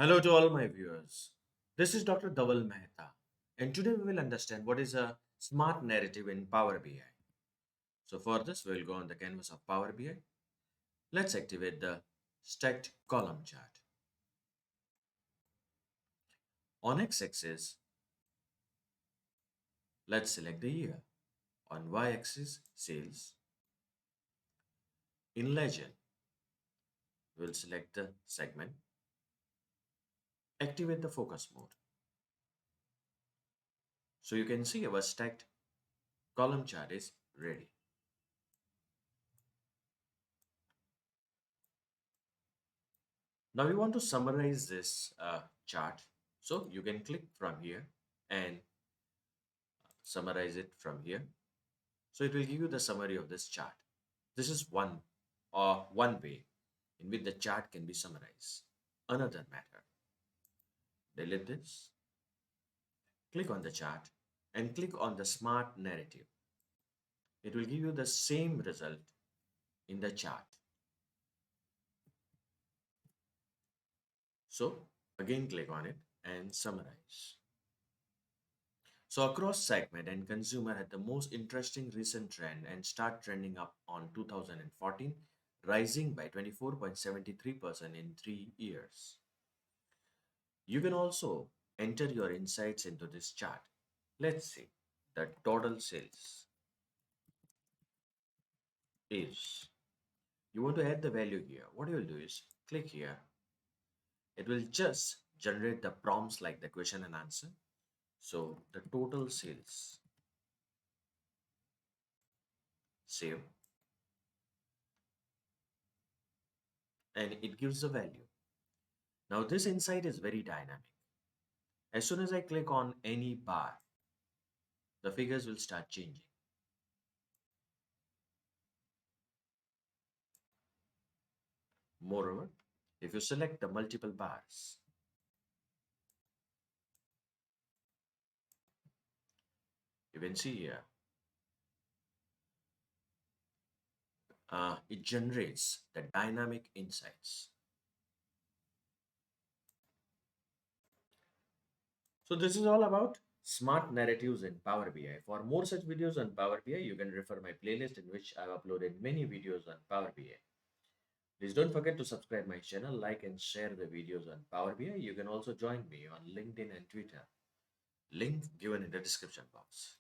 Hello to all my viewers. This is Dr. Dhaval Maheta, and today we will understand what is a smart narrative in Power BI. So, for this, we will go on the canvas of Power BI. Let's activate the stacked column chart. On x axis, let's select the year. On y axis, sales. In legend, we'll select the segment. Activate the focus mode. So, you can see our stacked column chart is ready. Now we want to summarize this chart. So you can click from here and summarize it from here. So it will give you the summary of this chart. This is one way in which the chart can be summarized. Another method. Delete this. Click on the chart and click on the smart narrative. It will give you the same result in the chart. So again click on it and summarize. So across segment and consumer had the most interesting recent trend and start trending up on 2014, rising by 24.73% in 3 years. You can also enter your insights into this chart. Let's see. The total sales is. You want to add the value here. What you will do is click here. It will just generate the prompts like the question and answer. So the total sales. Save. And it gives the value. Now this insight is very dynamic. As soon as I click on any bar, the figures will start changing. Moreover, if you select the multiple bars, you can see here, it generates the dynamic insights. So this is all about smart narratives in Power BI. For more such videos on Power BI, you can refer my playlist in which I've uploaded many videos on Power BI. Please don't forget to subscribe my channel, like and share the videos on Power BI. You can also join me on LinkedIn and Twitter. Link given in the description box.